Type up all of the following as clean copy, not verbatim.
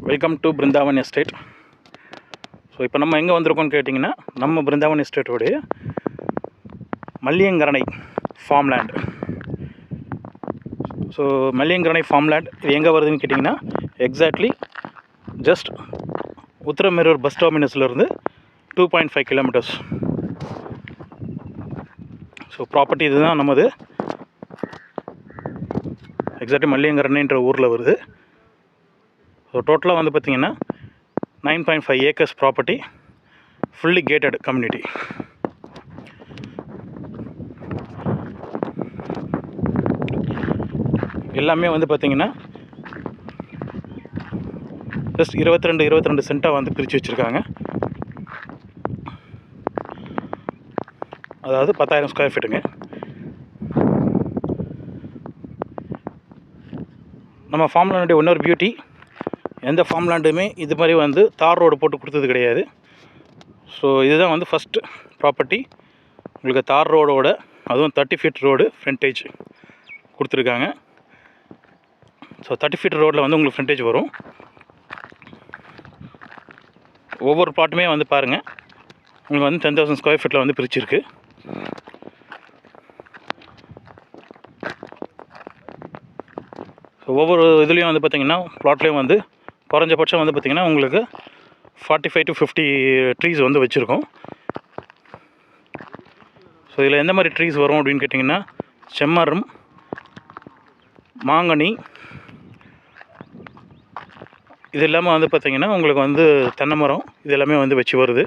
Welcome to Brindavan estate. So இப்போ நம்ம எங்கே வந்திருக்கோம்னு கேட்டிங்கன்னா, நம்ம பிருந்தாவன் எஸ்டேட்டோடைய Malliyankaranai farmland. So Malliyankaranai farmland இது எங்கே வருதுன்னு கேட்டிங்கன்னா, எக்ஸாக்ட்லி ஜஸ்ட் உத்திரமேரூர் பஸ் டெர்மினஸ்லேருந்து 2.5 கிலோமீட்டர்ஸ். ஸோ ப்ராப்பர்ட்டி இதுதான் நமது. எக்ஸாக்ட்லி மல்லியங்கரணைன்ற ஊரில் வருது. ஸோ டோட்டலாக வந்து பார்த்திங்கன்னா 9.5 acres property, fully gated community. எல்லாமே வந்து பார்த்திங்கன்னா ஜஸ்ட் 22 சென்ட்டாக வந்து பிரித்து வச்சுருக்காங்க. அதாவது 10,000 ஸ்கொயர் ஃபீட்டுங்க. நம்ம ஃபார்ம்லேண்டுடைய இன்னொரு பியூட்டி, எந்த ஃபார்ம்லேண்டுமே இது மாதிரி வந்து தார் ரோடு போட்டு கொடுத்தது கிடையாது. ஸோ இதுதான் வந்து ஃபஸ்ட்டு ப்ராப்பர்ட்டி. உங்களுக்கு தார் ரோடோட, அதுவும் 30 ஃபீட் ரோடு ஃப்ரண்டேஜ் கொடுத்துருக்காங்க. ஸோ 30 ஃபீட் ரோடில் வந்து உங்களுக்கு ஃப்ரண்டேஜ் வரும். ஒவ்வொரு பிளாட்டுமே வந்து பாருங்கள், உங்களுக்கு வந்து 10,000 ஸ்கொயர் ஃபீட்டில் வந்து பிரிச்சிருக்கு. ஸோ ஒவ்வொரு இதுலேயும் வந்து பார்த்திங்கன்னா, ப்ளாட்லேயும் வந்து குறைஞ்சபட்சம் வந்து பார்த்திங்கன்னா உங்களுக்கு 45 to 50 ட்ரீஸ் வந்து வச்சுருக்கோம். ஸோ இதில் எந்த மாதிரி ட்ரீஸ் வரும் அப்படின்னு கேட்டிங்கன்னா, செம்மரம், மாங்கனி, இது இல்லாமல் வந்து பார்த்திங்கன்னா உங்களுக்கு வந்து தென்னை மரம், இது எல்லாமே வந்து வச்சு வருது.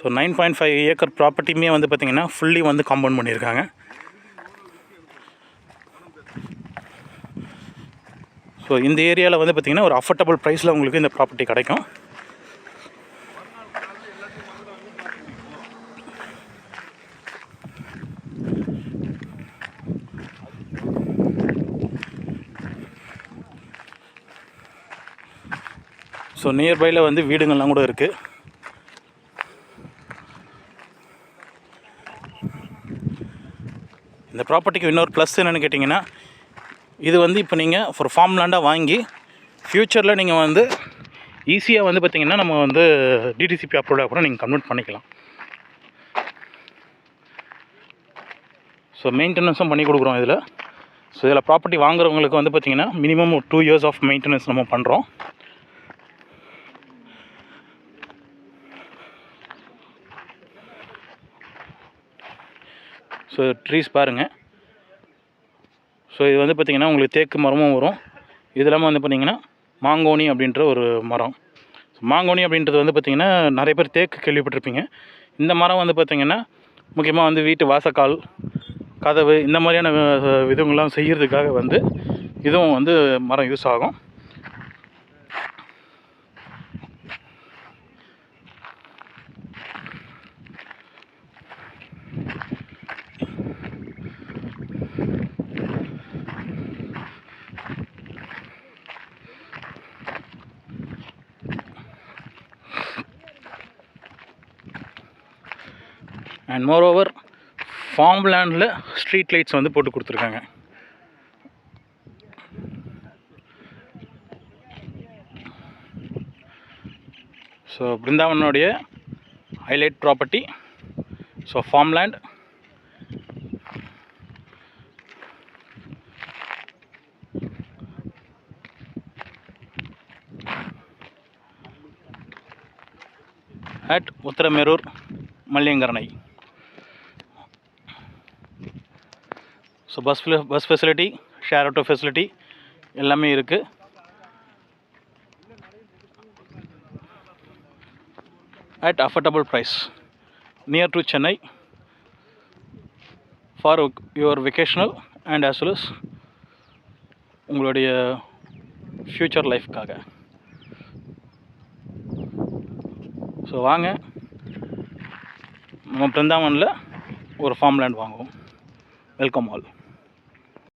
ஸோ 9.5 ஏக்கர் ப்ராப்பர்ட்டியுமே வந்து பார்த்திங்கன்னா ஃபுல்லி வந்து காம்பவுண்ட் பண்ணியிருக்காங்க. ஸோ இந்த ஏரியாவில் வந்து பார்த்திங்கன்னா ஒரு அஃபோர்டபுள் ப்ரைஸில் உங்களுக்கு இந்த ப்ராப்பர்ட்டி கிடைக்கும். ஸோ நியர்பையில் வந்து வீடுங்கள்லாம் கூட இருக்குது. இந்த ப்ராப்பர்ட்டிக்கு இன்னொரு ப்ளஸ் என்னென்னு கேட்டிங்கன்னா, இது வந்து இப்போ நீங்கள் ஒரு ஃபார்ம் லேண்டாக வாங்கி ஃப்யூச்சரில் நீங்கள் வந்து ஈஸியாக வந்து பார்த்திங்கன்னா நம்ம வந்து டிடிசிபி அப்ரூவ்டாக கூட நீங்கள் கன்வெர்ட் பண்ணிக்கலாம். ஸோ மெயின்டெனன்ஸும் பண்ணி கொடுக்குறோம் இதில். ஸோ இதில் ப்ராப்பர்ட்டி வாங்குறவங்களுக்கு வந்து பார்த்திங்கன்னா மினிமம் 2 years ஆஃப் மெயின்டெனன்ஸ் நம்ம பண்ணுறோம். ஸோ ட்ரீஸ் பாருங்கள். ஸோ இது வந்து பார்த்திங்கன்னா உங்களுக்கு தேக்கு மரமும் வரும். இது இல்லாமல் வந்து பார்த்திங்கன்னா மாங்கோனி அப்படின்ற ஒரு மரம். ஸோ மாங்கோனி அப்படின்றது வந்து பார்த்திங்கன்னா நிறைய பேர் தேக்கு கேள்விப்பட்டிருப்பீங்க. இந்த மரம் வந்து பார்த்திங்கன்னா முக்கியமாக வந்து வீட்டு வாசக்கால், கதவு, இந்த மாதிரியான விதங்கள்லாம் செய்கிறதுக்காக வந்து இதுவும் வந்து மரம் யூஸ் ஆகும். அண்ட் மோரோவர் ஃபார்ம் லேண்டில் ஸ்ட்ரீட் லைட்ஸ் வந்து போட்டு கொடுத்துருக்காங்க. ஸோ பிருந்தாவனுடைய highlight property. So farm land, at Uthiramerur Malliyankaranai. So bus facility, share auto facility எல்லாமே இருக்குது. At affordable price, near to Chennai, for your vacational and as well as உங்களுடைய future லைஃப்காக. So வாங்க, நம்ம பிருந்தாவனில் ஒரு ஃபார்ம் லேண்ட் வாங்குவோம். Welcome all.